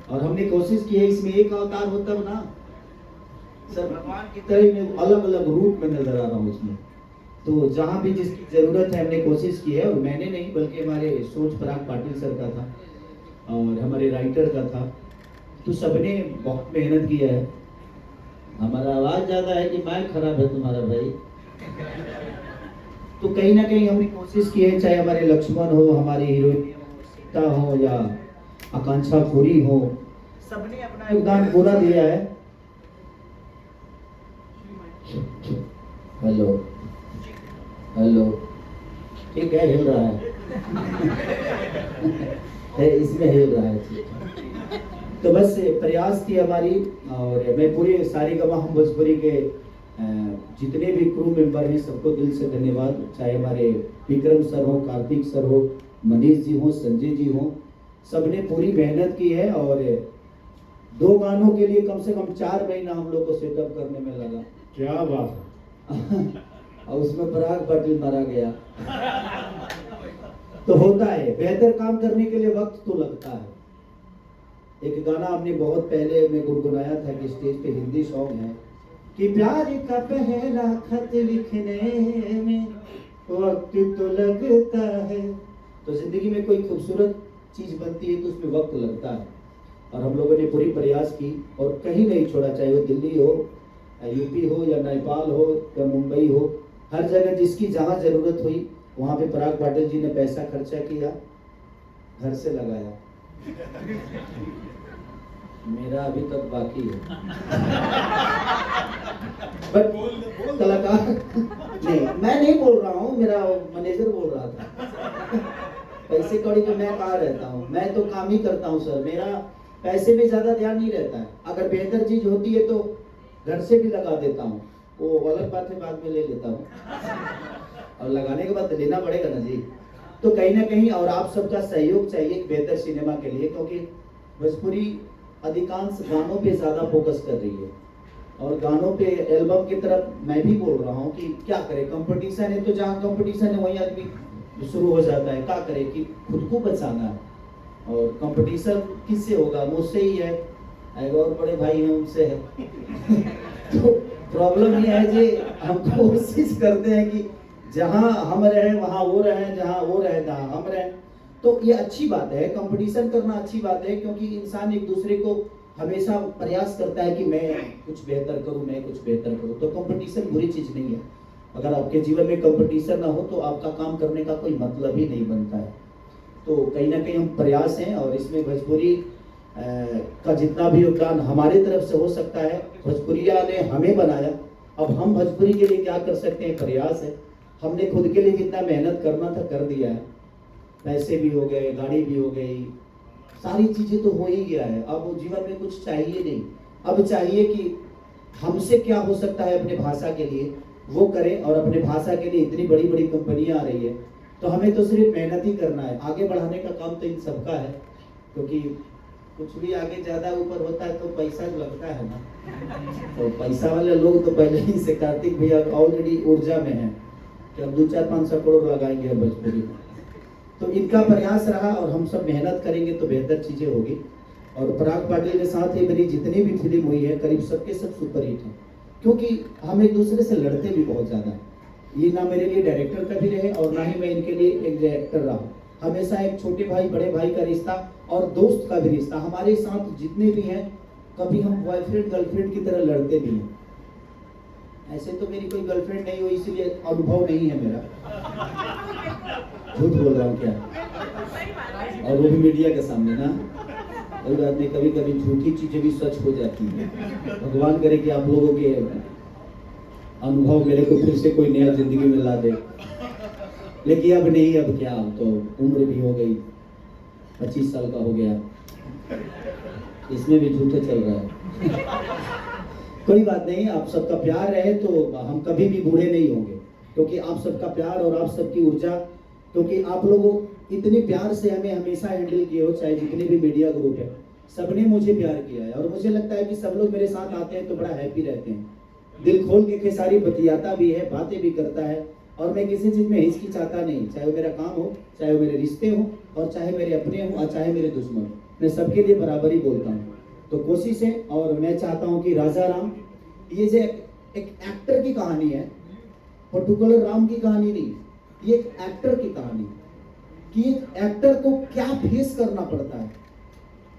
और हमने कोशिश की है इसमें एक अवतार हो तब ना सर, भगवान की तरह मैं अलग अलग रूप में नजर आ रहा हूँ उसमें। तो जहाँ भी जिसकी जरूरत है हमने कोशिश की है, और मैंने नहीं बल्कि हमारे सोच पराग पाटिल सर का था और हमारे राइटर का था, तो सबने बहुत मेहनत किया है। हमारा आवाज ज्यादा है कि माइक खराब है तुम्हारा भाई? तो कहीं ना कहीं हमने कोशिश की है, चाहे हमारे लक्ष्मण हो, हमारी हीरोइन सीता हो या आकांक्षा पुरी हो, सबने अपना योगदान पूरा दिया है। हेलो हेलो, ठीक है, हिल रहा है इसमें हिल रहा है। तो बस प्रयास थी हमारी, और मैं पूरे सारेगामा हम भोजपुरी के जितने भी क्रू मेंबर हैं सबको दिल से धन्यवाद, चाहे हमारे विक्रम सर हो, कार्तिक सर हो, मनीष जी हो, संजय जी हो, सबने पूरी मेहनत की है। और 2 गानों के लिए कम से कम 4 महीना हम लोग को सेटअप करने में लगा। क्या बात है। और उसमें पराग पाटिल मारा गया। तो होता है, बेहतर काम करने के लिए वक्त तो लगता है। एक गाना हमने बहुत पहले में गुनगुनाया था कि स्टेज पे हिंदी सॉन्ग है कि प्यार का पहला खत लिखने में वक्त तो लगता है। तो जिंदगी में कोई खूबसूरत चीज बनती है तो उसमें वक्त लगता है, और हम लोगों ने पूरी प्रयास की और कहीं नहीं छोड़ा, चाहे वो दिल्ली हो, यूपी हो या नेपाल हो या मुंबई हो, हर जगह जिसकी जहाँ जरूरत हुई वहाँ पे पराग पाटिल जी ने पैसा खर्चा किया, घर से लगाया। मेरा अभी तक बाकी है। बट कलाकार नहीं, मैं नहीं बोल रहा हूँ, मेरा मैनेजर बोल रहा था। पैसे कौड़ी में मैं कहाँ रहता हूँ, मैं तो काम ही करता हूँ सर, मेरा पैसे में ज्यादा ध्यान नहीं रहता है। अगर बेहतर चीज होती है तो घर से भी लगा देता हूँ, वो अलग बात है, बाद में ले लेता हूँ, और लगाने के बाद लेना पड़ेगा ना जी। तो कहीं ना कहीं और आप सबका सहयोग चाहिए एक बेहतर सिनेमा के लिए, क्योंकि भोजपुरी अधिकांश गानों पे ज्यादा फोकस कर रही है, और गानों पे एल्बम की तरफ मैं भी बोल रहा हूँ कि क्या करे, कंपटीशन है तो जहाँ कंपटीशन है वहीं आदमी शुरू हो जाता है। क्या करे कि खुद को बचाना है, और कंपटीशन किससे होगा? मुझसे ही है, और बड़े भाई हैं उनसे है। तो प्रॉब्लम ये है कि हम कोशिश करते हैं कि जहां हम रहे वहां वो रहे, जहां वो रहे तहां हम रहे। तो ये अच्छी बात है, कंपटीशन करना अच्छी बात है, क्योंकि इंसान एक दूसरे को हमेशा प्रयास करता है कि मैं कुछ बेहतर करूं, मैं कुछ बेहतर करूं। तो कंपटीशन बुरी चीज नहीं है। अगर आपके जीवन में कंपटीशन ना हो तो आपका काम करने का कोई मतलब ही नहीं बनता है। तो कहीं ना कहीं हम प्रयास हैं, और इसमें भोजपुरी का जितना भी योगदान हमारे तरफ से हो सकता है, भोजपुरिया ने हमें बनाया, अब हम भोजपुरी के लिए क्या कर सकते हैं, प्रयास है। हमने खुद के लिए जितना मेहनत करना था कर दिया है, पैसे भी हो गए, गाड़ी भी हो गई, सारी चीजें तो हो ही गया है। अब जीवन में कुछ चाहिए नहीं, अब चाहिए कि हमसे क्या हो सकता है अपने भाषा के लिए वो करें। और अपने भाषा के लिए इतनी बड़ी बड़ी कंपनियां आ रही है, तो हमें तो सिर्फ मेहनत ही करना है, आगे बढ़ाने का काम तो इन सबका है। क्योंकि कुछ भी आगे ज्यादा ऊपर होता है तो पैसा लगता है ना, तो पैसा वाले लोग तो पहले ही से, कार्तिक भैया ऑलरेडी ऊर्जा में है कि अब 200-500 करोड़ लगाएंगे भोजपुरी में। तो इनका प्रयास रहा, और हम सब मेहनत करेंगे तो बेहतर चीजें होगी। और पराग पाटिल के साथ ही मेरी जितनी भी फिल्म हुई है करीब सबके सब सुपर हिट है, क्योंकि हम एक दूसरे से लड़ते भी बहुत ज्यादा है। ये ना मेरे लिए डायरेक्टर का भी रहे और ना ही मैं इनके लिए एक डायरेक्टर रहा। हमेशा एक छोटे भाई बड़े भाई का रिश्ता और दोस्त का भी रिश्ता। हमारे साथ जितने भी हैं, कभी हम बॉयफ्रेंड गर्लफ्रेंड की तरह लड़ते भी हैं। ऐसे तो मेरी कोई गर्लफ्रेंड नहीं हुई, इसलिए अनुभव नहीं है मेरा, झूठ बोल रहा हूँ क्या, और वो भी मीडिया के सामने ना। कोई बात नहीं, कभी कभी झूठी चीजें भी सच हो जाती है। भगवान करे कि आप लोगों के अनुभव मेरे को फिर से कोई नया जिंदगी में ला दे, लेकिन अब नहीं, अब क्या, अब तो उम्र भी हो गई, 25 साल का हो गया, इसमें भी झूठे चल रहा है। कोई बात नहीं, आप सबका प्यार रहे तो हम कभी भी बूढ़े नहीं होंगे, क्योंकि आप सबका प्यार और आप सबकी ऊर्जा, क्योंकि आप लोगों इतने प्यार से हमें हमेशा हैंडल किए हो, चाहे जितने भी मीडिया ग्रुप है, सबने मुझे प्यार किया है। और मुझे लगता है कि सब लोग मेरे साथ आते हैं तो बड़ा हैप्पी रहते हैं, दिल खोल के खेसारी बतियाता भी है, बातें भी करता है, और मैं किसी चीज में हिचकिचाता नहीं, चाहे वो मेरा काम हो, चाहे वो मेरे रिश्ते हो, और चाहे मेरे अपने हो, और चाहे मेरे दुश्मन हो। मैं सबके लिए बराबर ही बोलता हूँ। तो कोशिश है, और मैं चाहता हूँ कि राजा राम ये जो एक एक्टर की कहानी है, पर्टिकुलर राम की कहानी नहीं, ये एक एक्टर की कहानी कि एक एक्टर को क्या फेस करना पड़ता है।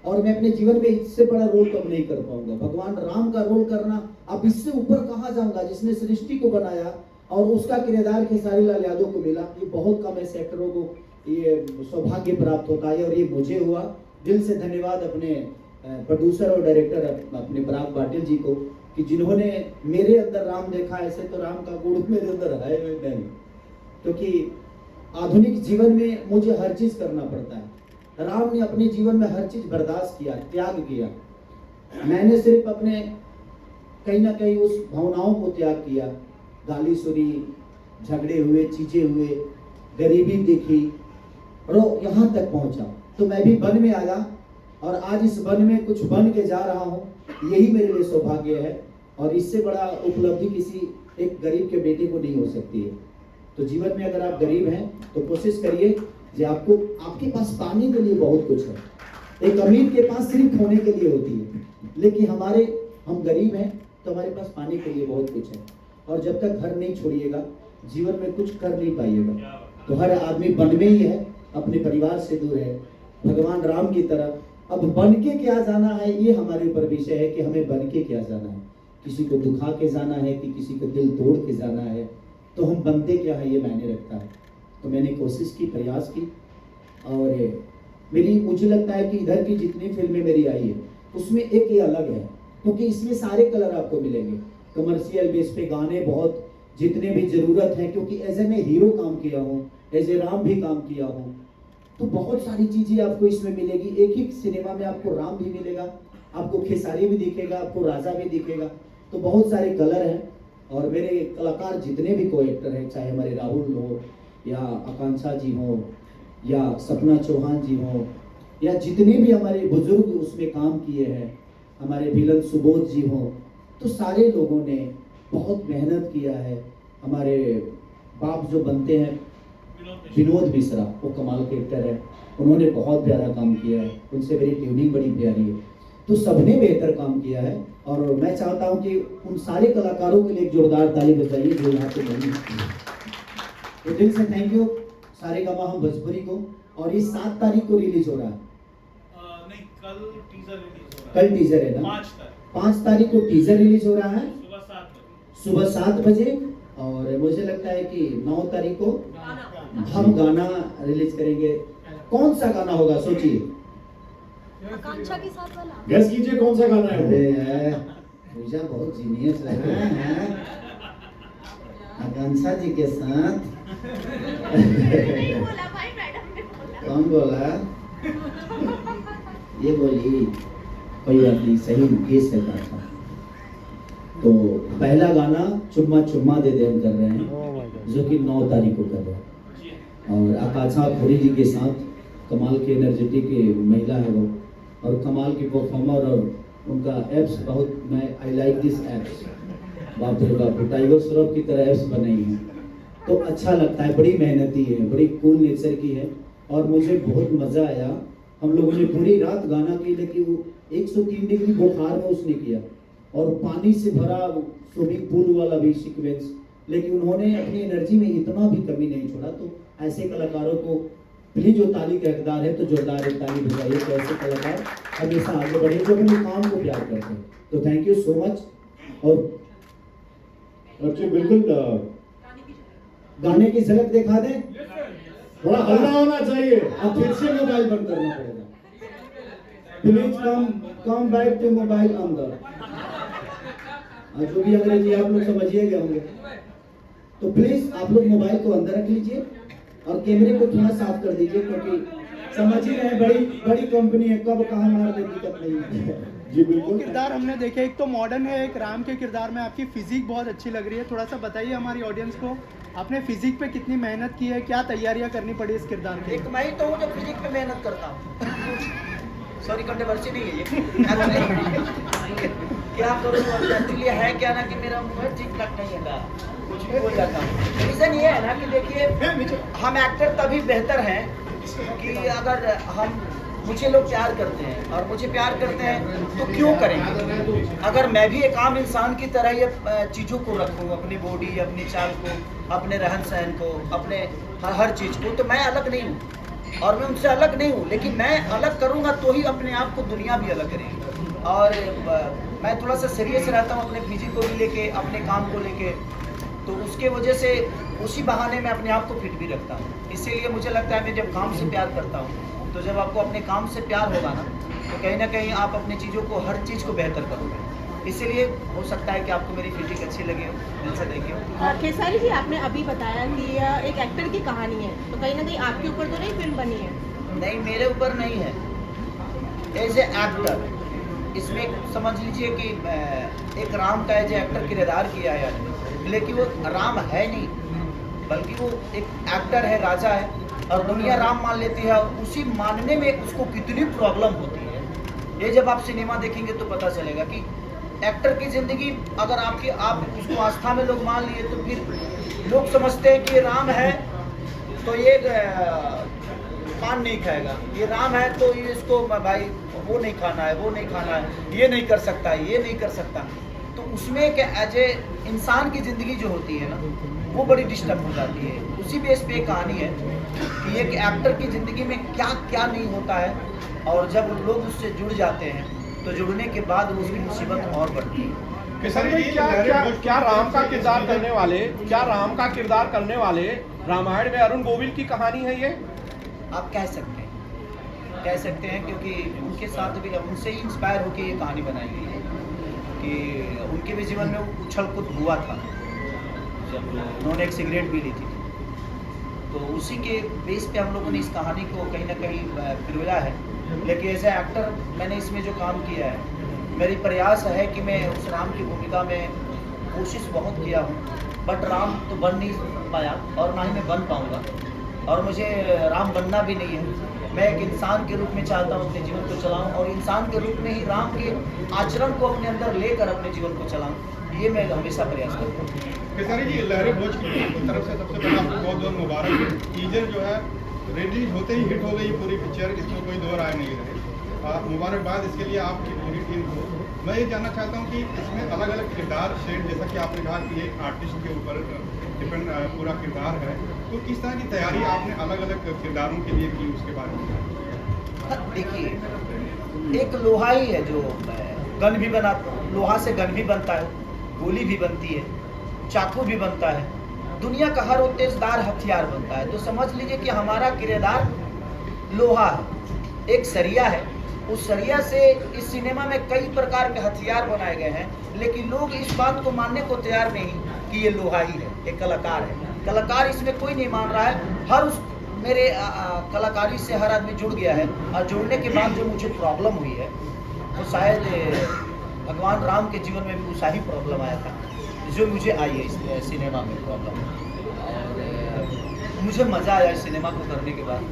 और मैं अपने जीवन में इससे बड़ा रोल कम नहीं कर पाऊंगा। भगवान राम का रोल करना, अब इससे ऊपर कहाँ जाऊंगा, जिसने सृष्टि को बनाया और उसका किरदार खेसारी लाल यादव को मिला। ये बहुत कम ऐसे एक्टरों को ये सौभाग्य प्राप्त होता है, और ये मुझे हुआ। दिल से धन्यवाद अपने प्रोड्यूसर और डायरेक्टर अपने पराग पाटिल जी को, कि जिन्होंने मेरे अंदर राम देखा। ऐसे तो राम का गुण मेरे अंदर है नहीं, क्योंकि आधुनिक जीवन में मुझे हर चीज करना पड़ता है। राम ने अपने जीवन में हर चीज बर्दाश्त किया, त्याग किया। मैंने सिर्फ अपने कहीं ना कहीं उस भावनाओं को त्याग किया। गाली सुनी, झगड़े हुए, चीजें हुए, गरीबी देखी, और यहाँ तक पहुंचा। तो मैं भी वन में आया, और आज इस वन में कुछ बन के जा रहा हूँ। यही मेरे लिए सौभाग्य है, और इससे बड़ा उपलब्धि किसी एक गरीब के बेटे को नहीं हो सकती है। तो जीवन में अगर आप गरीब हैं तो कोशिश करिए कि आपके पास पाने के लिए बहुत कुछ है। एक अमीर के पास सिर्फ खोने के लिए होती है, लेकिन हम गरीब हैं तो हमारे पास पाने के लिए बहुत कुछ है। और जब तक घर नहीं छोड़िएगा, जीवन में कुछ कर नहीं पाइएगा। तो हर आदमी वन में ही है, अपने परिवार से दूर है, भगवान राम की तरह। अब बन के क्या जाना है, ये हमारे ऊपर विषय है कि हमें बन के क्या जाना है। किसी को दुखा के जाना है कि किसी को दिल तोड़ के जाना है, तो हम बनते क्या है ये मायने रखता है। तो मैंने कोशिश की, प्रयास की, और मुझे लगता है कि इधर की जितनी फिल्में मेरी आई है उसमें एक ये अलग है, क्योंकि इसमें सारे कलर आपको मिलेंगे। कमर्शियल बेस पे गाने बहुत जितने भी जरूरत है, क्योंकि एज ए मैं हीरो काम किया हूँ, एज ए राम भी काम किया हूँ, तो बहुत सारी चीजें आपको इसमें मिलेगी। एक ही सिनेमा में आपको राम भी मिलेगा, आपको खेसारी भी दिखेगा, आपको राजा भी दिखेगा। तो बहुत सारे कलर हैं, और मेरे कलाकार जितने भी को एक्टर हैं, चाहे हमारे राहुल हो, या आकांक्षा जी हो, या सपना चौहान जी हो, या जितने भी हमारे बुजुर्ग उसमें काम किए हैं, हमारे विलन सुबोध जी हो, तो सारे लोगों ने बहुत मेहनत किया है। हमारे बाप जो बनते हैं विनोद मिश्रा, वो कमाल के एक्टर है, उन्होंने बहुत प्यारा काम किया है, उनसे मेरी ट्यूनिंग बड़ी प्यारी है। तो सबने बेहतर काम किया है, और मैं चाहता हूं कि उन सारे कलाकारों के लिए एक जोरदार ताली बजाइए जो यहाँ पे नहीं। तो दिल से थैंक यू सारेगामा हम भोजपुरी को। और ये 7 तारीख को रिलीज हो रहा है। नहीं, कल टीजर रिलीज हो रहा है। कल टीजर है ना? 5 तारीख को टीजर रिलीज हो रहा है, सुबह 7 बजे। और मुझे लगता है कि 9 तारीख को हम गाना रिलीज करेंगे। कौन सा गाना होगा सोचिए? आकांक्षा के साथ वाला। गेस कीजिए कौन सा गाना है? अरे पूजा बहुत जीनियस लग रहा है। आकांक्षा जी के साथ बोला भाई, मैडम ने बोला। कौन बोला? ये बोली, कोई बात नहीं, सही गेस है था। तो पहला गाना चुम्मा चुम्मा दे दे हम कर रहे हैं, जो कि 9 तारीख को कर रहे हैं। और आकांक्षा खोरी जी के साथ कमाल के एनर्जेटिक महिला है वो, और कमाल की परफॉर्मर, और उनका एप्स बहुत, मैं आई लाइक दिस एप्स। बाप रे बाप, टाइगर श्रॉफ की तरह एप्स बनाई हैं, तो अच्छा लगता है। बड़ी मेहनती है, बड़ी कूल नेचर की है, और मुझे बहुत मज़ा आया। हम लोगों ने पूरी रात गाना की, लेकिन वो 103 डिग्री बुखार में उसने किया, और पानी से भरा स्विमिंग पूल वाला भी सीक्वेंस, लेकिन उन्होंने अपनी एनर्जी में इतना भी कमी नहीं छोड़ा। तो ऐसे कलाकारों को प्लीज, जो ताली का हकदार है तो जोरदार एक ताली बजाइए। तो ऐसे कलाकार हमेशा आगे बढ़े जो अपने काम को प्यार करते हैं। तो थैंक यू सो मच। और जी बिल्कुल, गाने की झलक दिखा दें। थोड़ा हल्ला होना चाहिए। अब फिर से मोबाइल बंद करना पड़ेगा। Please come back to mobile अंदर। जो भी अंग्रेजी आप लोग समझिएगा होंगे, तो प्लीज आप लोग मोबाइल को अंदर रख लीजिए और कैमरे को थोड़ा साफ कर दीजिए, क्योंकि समझ ही रहे बड़ी कंपनी है, कब कहाँ मार दे दिक्कत नहीं है। जी बिल्कुल। किरदार हमने देखे, एक तो मॉडर्न है, एक राम के किरदार में आपकी फिजिक बहुत अच्छी लग रही है। थोड़ा सा बताइए हमारी ऑडियंस को, आपने फिजिक पे कितनी मेहनत की है, क्या तैयारियां करनी पड़ी इस किरदार के? एक मैं ही तो हूँ जो फिजिक पे मेहनत करता हूँ। सॉरी, कंट्रोवर्सी नहीं है ये। क्या करूँ एक्चुअली है क्या ना कि मेरा मुंह ठीक ठाक नहीं है, कुछ भी बोल जाता हूँ। रीजन ये है ना कि देखिए, हम एक्टर तभी बेहतर हैं कि अगर हम मुझे लोग प्यार करते हैं, और मुझे प्यार करते हैं तो क्यों करेंगे? अगर मैं भी एक आम इंसान की तरह ये चीज़ों को रखूँ, अपनी बॉडी, अपनी चाल को, अपने रहन सहन को, अपने हर चीज़ को, तो मैं अलग नहीं हूँ और मैं उनसे अलग नहीं हूँ। लेकिन मैं अलग करूँगा तो ही अपने आप को दुनिया भी अलग करेगी। और मैं थोड़ा सा सीरियस रहता हूँ अपने फिजिक को भी लेके, अपने काम को लेके, तो उसके वजह से उसी बहाने में अपने आप को फिट भी रखता हूँ। इसीलिए मुझे लगता है मैं जब काम से प्यार करता हूँ, तो जब आपको अपने काम से प्यार होगा ना, तो कहीं ना कहीं आप अपनी चीज़ों को, हर चीज़ को बेहतर करोगे। इसीलिए हो सकता है कि आपको मेरी फिटिंग अच्छी लगे हो, दिल से देखी हो। खेसारी जी, आपने अभी बताया कि यह एक एक्टर की कहानी है, तो कहीं ना कहीं आपके ऊपर तो नहीं फिल्म बनी है? नहीं, मेरे ऊपर नहीं है। एज ए एक्टर इसमें समझ लीजिए कि एक राम का एज ए एक्टर किरदार किया है, लेकिन वो राम है नहीं, बल्कि वो एक एक्टर है, राजा है, और दुनिया राम मान लेती है, और उसी मानने में उसको कितनी प्रॉब्लम होती है, ये जब आप सिनेमा देखेंगे तो पता चलेगा कि एक्टर की ज़िंदगी, अगर आप उसको आस्था में लोग मान लिए, तो फिर लोग समझते हैं कि ये राम है तो ये पान नहीं खाएगा, ये राम है तो ये इसको भाई वो नहीं खाना है, वो नहीं खाना है, ये नहीं कर सकता, ये नहीं कर सकता। तो उसमें एक एज ए इंसान की ज़िंदगी जो होती है ना, वो बड़ी डिस्टर्ब हो जाती है। उसी बेस पे एक कहानी है कि एक एक्टर की ज़िंदगी में क्या क्या नहीं होता है, और जब लोग उससे जुड़ जाते हैं तो जुड़ने के बाद उसकी मुसीबत और बढ़ती है। किशन भाई, क्या राम का किरदार करने वाले रामायण में अरुण गोविल की कहानी है ये? आप कह सकते हैं क्योंकि उनके साथ भी, उनसे ही इंस्पायर होकर ये कहानी बनाई गई है कि उनके भी जीवन में उछल कूद हुआ था जब उन्होंने एक सिगरेट भी ली थी, तो उसी के बेस पे हम लोगों ने इस कहानी को कहीं ना कहीं पिरोया है। लेकिन एज ए एक्टर मैंने इसमें जो काम किया है, मेरी प्रयास है कि मैं उस राम की भूमिका में कोशिश बहुत किया हूँ, बट राम तो बन नहीं पाया और ना ही मैं बन पाऊँगा, और मुझे राम बनना भी नहीं है। मैं एक इंसान के रूप में चाहता हूँ अपने जीवन को चलाऊँ, और इंसान के रूप में ही राम के आचरण को अपने अंदर लेकर अपने जीवन को चलाऊँ, ये मैं हमेशा प्रयास करता हूँ। खेसारी जी, लहरे भोजपुरी की तरफ से सबसे पहले आपको बहुत बहुत मुबारक। टीजर जो है रिलीज होते ही हिट हो गई पूरी पिक्चर, इसमें कोई दो राय नहीं रही। मुबारकबाद इसके लिए आपकी पूरी टीम को। मैं ये जानना चाहता हूँ कि इसमें अलग अलग किरदार शेड, जैसा कि आपने कहा कि एक आर्टिस्ट के ऊपर डिपेंड पूरा किरदार है, तो किस तरह की तैयारी आपने अलग अलग किरदारों के लिए की, उसके बारे में? देखिए, एक लोहा ही है जो गन भी बना, लोहा से गन भी बनता है, गोली भी बनती है, चाकू भी बनता है, दुनिया का हर तेजदार हथियार बनता है। तो समझ लीजिए कि हमारा किरदार लोहा है, एक सरिया है। उस सरिया से इस सिनेमा में कई प्रकार के हथियार बनाए गए हैं, लेकिन लोग इस बात को मानने को तैयार नहीं कि ये लोहा ही है, एक कलाकार है। कलाकार इसमें कोई नहीं मान रहा है। हर उस मेरे कलाकारी से हर आदमी जुड़ गया है, और जुड़ने के बाद जो मुझे प्रॉब्लम हुई है, वो शायद भगवान राम के जीवन में भी वैसा ही प्रॉब्लम आया था जो मुझे आई है इस सिनेमा में प्रॉब्लम। और मुझे मज़ा आया इस सिनेमा को करने के बाद,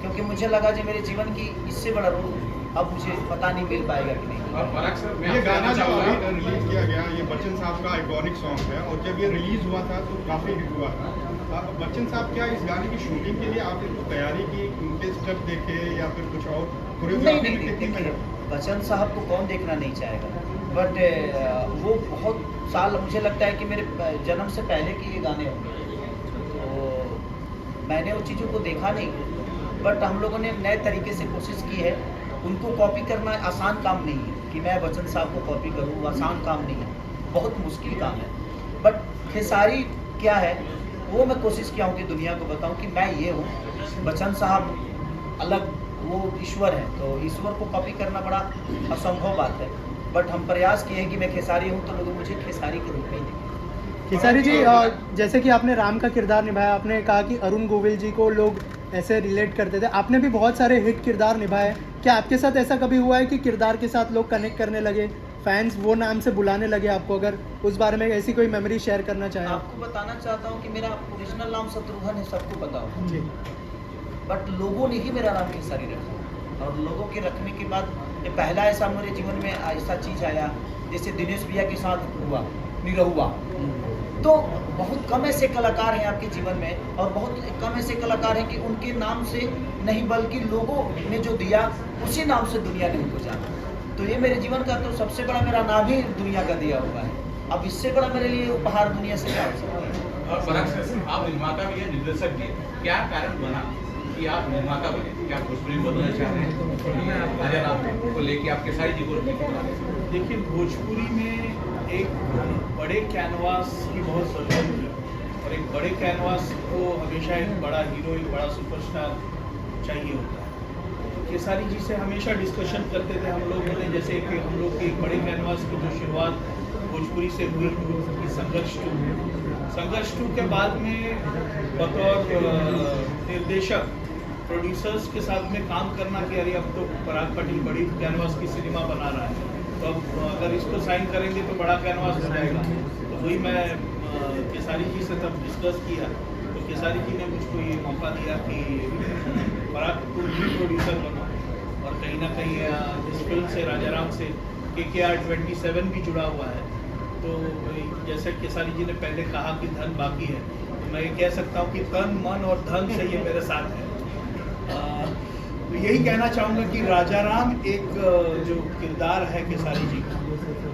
क्योंकि मुझे लगा कि मेरे जीवन की इससे बड़ा रोल अब मुझे पता नहीं मिल पाएगा कि नहीं। ये गाना जो अभी रिलीज किया गया, ये बच्चन साहब का आइकॉनिक सॉन्ग है, और जब ये रिलीज हुआ था तो काफ़ी हिट हुआ था। बच्चन साहब, क्या इस गाने की शूटिंग के लिए आपने कुछ तैयारी की, उनके स्टेप देखे या फिर कुछ और कोरियोग्राफी? नहीं, बच्चन साहब को कौन देखना नहीं चाहेगा, बट वो बहुत साल, मुझे लगता है कि मेरे जन्म से पहले के ये गाने होंगे, तो मैंने उन चीज़ों को देखा नहीं। बट हम लोगों ने नए तरीके से कोशिश की है। उनको कॉपी करना आसान काम नहीं है कि मैं बच्चन साहब को कॉपी करूँ, आसान काम नहीं है, बहुत मुश्किल काम है। बट खेसारी क्या है वो मैं कोशिश किया हूँ कि दुनिया को बताऊँ कि मैं ये हूँ, बच्चन साहब अलग, वो ईश्वर है, तो ईश्वर को कॉपी करना बड़ा असंभव बात है। बट हम प्रयास किए हैं कि मैं खेसारी हूँ तो लोग मुझे खेसारी के रूप में ही देखें। खेसारी जी, जैसे कि आपने राम का किरदार निभाया, आपने कहा कि अरुण गोविल जी को लोग ऐसे रिलेट करते थे, आपने भी बहुत सारे हिट किरदार निभाए। क्या आपके साथ ऐसा कभी हुआ है कि किरदार के साथ लोग कनेक्ट करने लगे, फैंस वो नाम से बुलाने लगे आपको? अगर उस बारे में ऐसी कोई मेमोरी शेयर करना चाहें। आपको बताना चाहता हूँ कि मेरा ओरिजिनल नाम शत्रुघ्न है, सबको पता हो, बट लोगों ने ही मेरा नाम खेसारी रखा, और लोगों के रखने के बाद ये पहला ऐसा मेरे जीवन में ऐसा चीज़ आया, जैसे दिनेश भैया के साथ हुआ निरहुआ, तो बहुत कम ऐसे कलाकार हैं आपके जीवन में, और बहुत कम ऐसे कलाकार हैं कि उनके नाम से नहीं बल्कि लोगों ने जो दिया उसी नाम से दुनिया ने उनको जाना। तो ये मेरे जीवन का तो सबसे बड़ा मेरा नाम ही दुनिया का दिया हुआ है। अब इससे बड़ा मेरे लिए उपहार दुनिया से क्या हो सकता है। और पराग सर, आप निर्माता भी हैं, निर्देशक भी, क्या कारण बना कि आप निर्माता बने? क्या भोजपुरी में बदलना चाह रहे हैं? राजा राम को लेके आपके सारी जी देखिए, भोजपुरी में एक बड़े कैनवास की बहुत ज़रूरत है, और एक बड़े कैनवास को हमेशा एक बड़ा हीरो, एक बड़ा सुपरस्टार चाहिए होता है। केसारी जी से हमेशा डिस्कशन करते थे हम लोगों ने, जैसे कि हम लोग के एक बड़े कैनवास की जो शुरुआत भोजपुरी से हुई कि संघर्ष 2 के बाद में बतौर निर्देशक प्रोड्यूसर्स के साथ में काम करना कि अरे अब तो पराग पाटिल बड़ी कैनवास की सिनेमा बना रहा है, तो अब अगर इसको साइन करेंगे तो बड़ा कैनवास हो जाएगा। तो वही मैं केसारी जी से तब डिस्कस किया, तो केसारी जी ने मुझको ये मौका दिया कि पराग तुम भी प्रोड्यूसर बनो, और कहीं ना कहीं इस फिल्म से राजा राम से KKR 27 भी जुड़ा हुआ है। तो जैसे केसारी जी ने पहले कहा कि धन बाकी है, तो मैं ये कह सकता हूँ कि तन मन और धन से ये मेरे साथ है। तो यही कहना चाहूँगा कि राजा राम एक जो किरदार है केसारी जी का,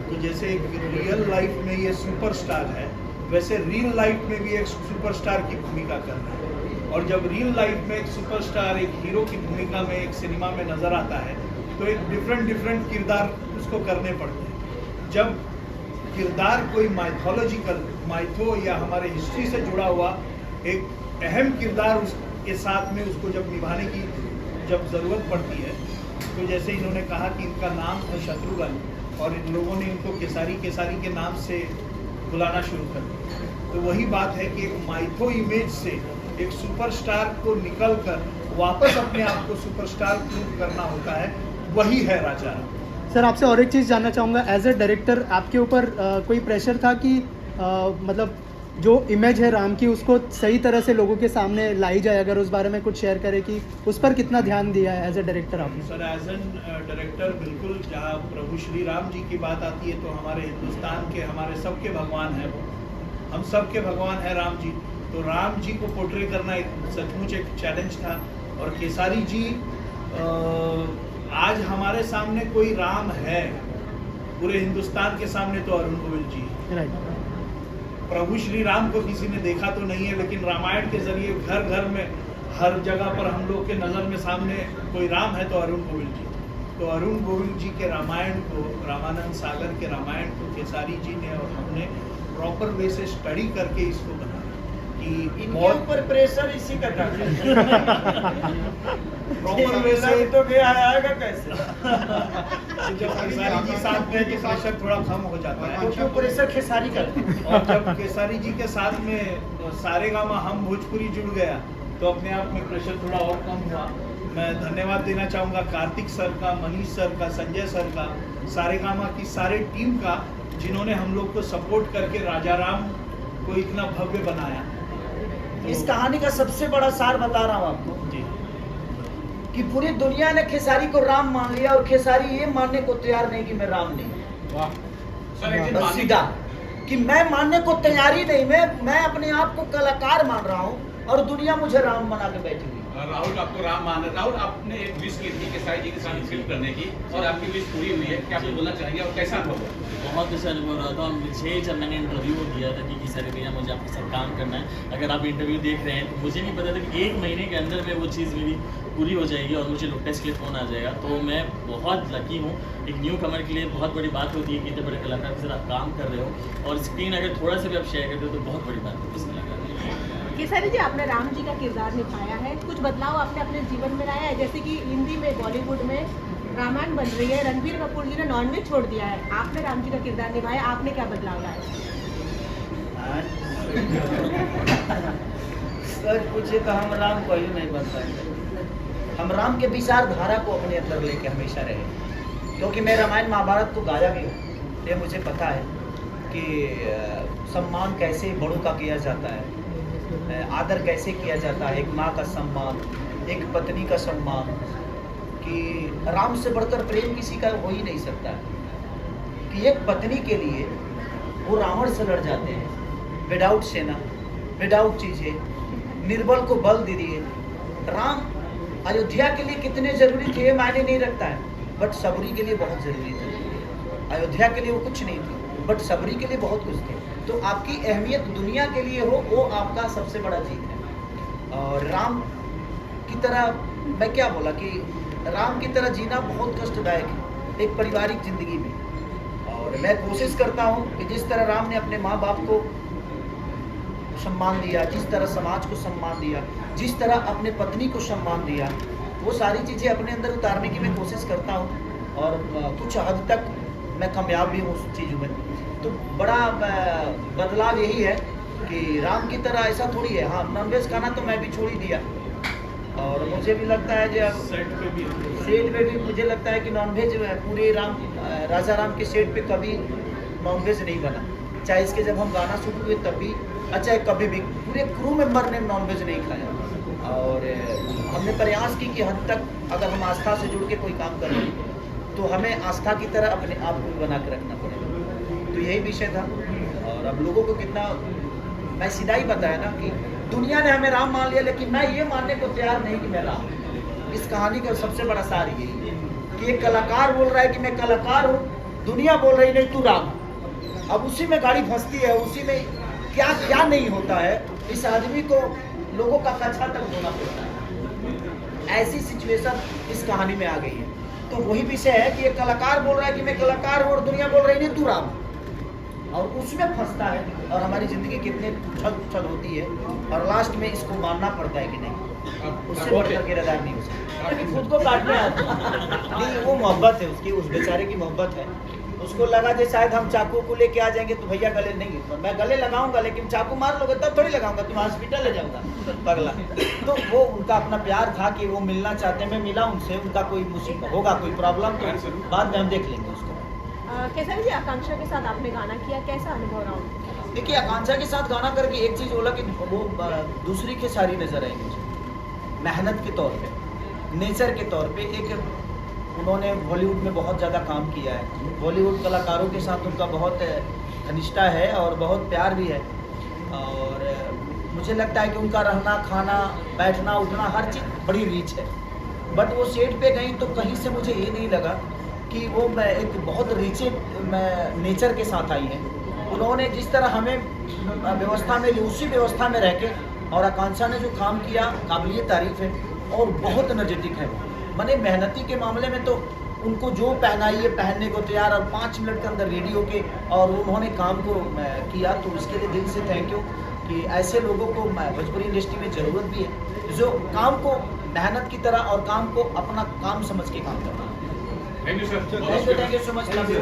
तो जैसे एक रियल लाइफ में ये सुपरस्टार है, वैसे रियल लाइफ में भी एक सुपरस्टार की भूमिका कर रहा है। और जब रियल लाइफ में एक सुपरस्टार एक हीरो की भूमिका में एक सिनेमा में नज़र आता है, तो एक डिफरेंट किरदार उसको करने पड़ते हैं। जब किरदार कोई माइथो या हमारे हिस्ट्री से जुड़ा हुआ एक अहम किरदार उसके साथ में उसको जब निभाने की जब ज़रूरत पड़ती है, तो जैसे इन्होंने कहा कि इनका नाम था शत्रुघ्न और इन लोगों ने इनको केसारी के नाम से बुलाना शुरू कर दिया। तो वही बात है कि एक माइथो इमेज से एक सुपरस्टार को निकलकर वापस अपने आप को सुपरस्टार प्रूव करना होता है, वही है राजा राम। सर, आपसे और एक चीज़ जानना चाहूँगा, एज ए डायरेक्टर आपके ऊपर कोई प्रेशर था कि मतलब जो इमेज है राम की उसको सही तरह से लोगों के सामने लाई जाए? अगर उस बारे में कुछ शेयर करें कि उस पर कितना ध्यान दिया है एज ए डायरेक्टर आपने? सर, एज एन डायरेक्टर बिल्कुल, जहाँ प्रभु श्री राम जी की बात आती है तो हमारे हिंदुस्तान के, हमारे सबके भगवान हैं वो, हम सबके भगवान हैं राम जी। तो राम जी को पोर्ट्रे करना एक सचमुच एक चैलेंज था। और केसारी जी, आज हमारे सामने कोई राम है पूरे हिंदुस्तान के सामने तो अरुण गोविल जी। राइट। प्रभु श्री राम को किसी ने देखा तो नहीं है, लेकिन रामायण के जरिए घर घर में हर जगह पर हम लोग के नज़र में सामने कोई राम है तो अरुण गोविल जी। तो अरुण गोविल जी के रामायण को, रामानंद सागर के रामायण को केसारी जी ने और हमने प्रॉपर वे से स्टडी करके इसको बनाया कि इनके ऊपर प्रेशर इसी का था। प्रॉपर वे से तो गया आएगा कैसे? जब केसारी जी साथ में तो प्रेशर थोड़ा कम हो जाता है, क्योंकि प्रेशर खेसारी का। और जब केसारी जी के साथ में सारेगामा हम भोजपुरी जुड़ गया तो अपने आप में प्रेशर थोड़ा और कम हुआ। मैं धन्यवाद देना चाहूँगा कार्तिक सर का, मनीष सर का, संजय सर का, सारेगामा की सारे टीम का, जिन्होंने हम लोग को सपोर्ट करके राजा राम को इतना भव्य बनाया। तो इस कहानी का सबसे बड़ा सार बता रहा हूँ आपको जी, कि पूरी दुनिया ने खेसारी को राम मान लिया और खेसारी ये मानने को तैयार नहीं कि मैं राम नहीं। वाह सर, एक दिन बस मानने सीधा कि मैं मानने को तैयार ही नहीं, मैं अपने आप को कलाकार मान रहा हूँ और दुनिया मुझे राम बना के बैठी हुई। राहुल आपको राम मान रहे। राहुल, आपने एक विश की थी केसारी जी के साथ फिल्म करने की और आपकी विश पूरी हुई है, क्या आप बोलना चाहेंगे और कैसा अनुभव हुआ? बहुत अच्छा अनुभव रहा था। मुझे जब मैंने इंटरव्यू दिया था कि केसारी भैया मुझे आपके साथ काम करना है, अगर आप इंटरव्यू देख रहे हैं तो मुझे नहीं पता था कि 1 महीने के अंदर में वो चीज़ मेरी पूरी हो जाएगी और मुझे लोग टेस्ट के लिए फ़ोन आ जाएगा। तो मैं बहुत लकी हूँ। एक न्यू कमर के लिए बहुत बड़ी बात होती है कि इतने बड़े कलाकार के साथ आप काम कर रहे हो और स्क्रीन अगर थोड़ा सा भी आप शेयर करते हो तो बहुत बड़ी बात होती है इस कलाकार। केसारी जी, आपने राम जी का किरदार निभाया है, कुछ बदलाव आपने अपने जीवन में लाया है? जैसे कि हिंदी में, बॉलीवुड में रामायण बन रही है, रणबीर कपूर जी ने नॉनवेज छोड़ दिया है, आपने राम जी का किरदार निभाया, आपने क्या बदलाव लाया? सच पूछे तो हम राम को ही नहीं बन पाएंगे। हम राम के विचारधारा को अपने अंदर लेके हमेशा रहे, क्योंकि मैं रामायण महाभारत को गाया भी हूँ। ये मुझे पता है कि सम्मान कैसे बड़ों का किया जाता है, आदर कैसे किया जाता है, एक माँ का सम्मान, एक पत्नी का सम्मान, कि राम से बढ़कर प्रेम किसी का हो ही नहीं सकता। कि एक पत्नी के लिए वो रावण से लड़ जाते हैं, विदाउट सेना, विदाउट चीज़ें, निर्बल को बल दे दिए। राम अयोध्या के लिए कितने जरूरी थे मायने नहीं रखता है, बट सबरी के लिए बहुत जरूरी थे। अयोध्या के लिए वो कुछ नहीं थी, बट सबरी के लिए बहुत कुछ थे। तो आपकी अहमियत दुनिया के लिए हो, वो आपका सबसे बड़ा जीत है। और राम की तरह मैं क्या बोला कि राम की तरह जीना बहुत कष्टदायक है एक पारिवारिक जिंदगी में। और मैं कोशिश करता हूँ कि जिस तरह राम ने अपने माँ बाप को सम्मान दिया, जिस तरह समाज को सम्मान दिया, जिस तरह अपने पत्नी को सम्मान दिया, वो सारी चीज़ें अपने अंदर उतारने की मैं कोशिश करता हूँ। और कुछ हद तक मैं कामयाब भी हूँ उस चीज़ों में। तो बड़ा बदलाव यही है कि राम की तरह ऐसा थोड़ी है। हाँ, नॉनवेज खाना तो मैं भी छोड़ ही दिया। और मुझे भी लगता है जब सेट पे भी मुझे लगता है कि नॉनवेज पूरे राजा राम के सेट पे कभी नॉनवेज नहीं बना। चाहे इसके जब हम गाना शूट हुए तब भी, अच्छा कभी भी पूरे क्रू मेंबर ने नॉनवेज नहीं खाया। और हमने प्रयास की कि हद तक अगर हम आस्था से जुड़ के कोई काम करें तो हमें आस्था की तरह अपने आप को बना के रखना पड़ेगा। तो यही विषय था। और अब लोगों को कितना मैं सीधा ही बताया ना कि दुनिया ने हमें राम मान लिया, लेकिन मैं ये मानने को तैयार नहीं कि मैं राम। इस कहानी का सबसे बड़ा सार यही है कि एक कलाकार बोल रहा है कि मैं कलाकार हूँ, दुनिया बोल रही नहीं तू राम। अब उसी में गाड़ी फंसती है, उसी में क्या क्या नहीं होता है। इस आदमी को लोगों का कच्छा तक होना पड़ता है। ऐसी सिचुएशन इस कहानी में आ गई है। तो वही विषय है कि एक कलाकार बोल रहा है कि मैं कलाकार हूँ और दुनिया बोल रही नहीं तू राम, और उसमें फंसता है। और हमारी जिंदगी कितने उछल होती है और लास्ट में इसको मानना पड़ता है कि नहीं, उससे बढ़कर किरदार नहीं हो सकता। लेकिन खुद को काटने नहीं, वो मोहब्बत है उसकी, उस बेचारे की मोहब्बत है। उसको लगा कि शायद हम चाकू को लेके आ जाएंगे तो भैया गले नहीं, तो मैं गले लगाऊंगा लेकिन चाकू मार लोगे तब थोड़ी लगाऊंगा, तुम हॉस्पिटल ले जाऊंगा पगला। तो वो उनका अपना प्यार था कि वो मिलना चाहते हैं, मैं मिला उनसे। उनका कोई मुसीबत होगा, कोई प्रॉब्लम तो बाद में हम देख लेंगे उसको। कैसा जी आकांक्षा के साथ आपने गाना किया, कैसा अनुभव रहा? देखिए, आकांक्षा के साथ गाना करके एक चीज़ बोला कि वो दूसरी के सारी नजर आई मुझे, मेहनत के तौर पे, नेचर के तौर पे। एक उन्होंने बॉलीवुड में बहुत ज़्यादा काम किया है, बॉलीवुड कलाकारों के साथ उनका बहुत घनिष्ठता है और बहुत प्यार भी है। और मुझे लगता है कि उनका रहना, खाना, बैठना, उठना, हर चीज़ बड़ी रीच है। बट वो सेट पे गई तो कहीं से मुझे ये नहीं लगा कि वो एक बहुत रीचे नेचर के साथ आई हैं। उन्होंने जिस तरह हमें व्यवस्था में ली, उसी व्यवस्था में रह के, और आकांक्षा ने जो काम किया काबिलिए तारीफ है और बहुत एनर्जेटिक है। मैंने मेहनती के मामले में तो उनको जो पहनाइए पहनने को तैयार, और 5 मिनट के अंदर रेडी होके और उन्होंने काम को किया। तो उसके लिए दिल से थैंक यू कि ऐसे लोगों को भोजपुरी इंडस्ट्री में ज़रूरत भी है, जो काम को मेहनत की तरह और काम को अपना काम समझ के काम करना। Thank you sir, thank you so much, love you.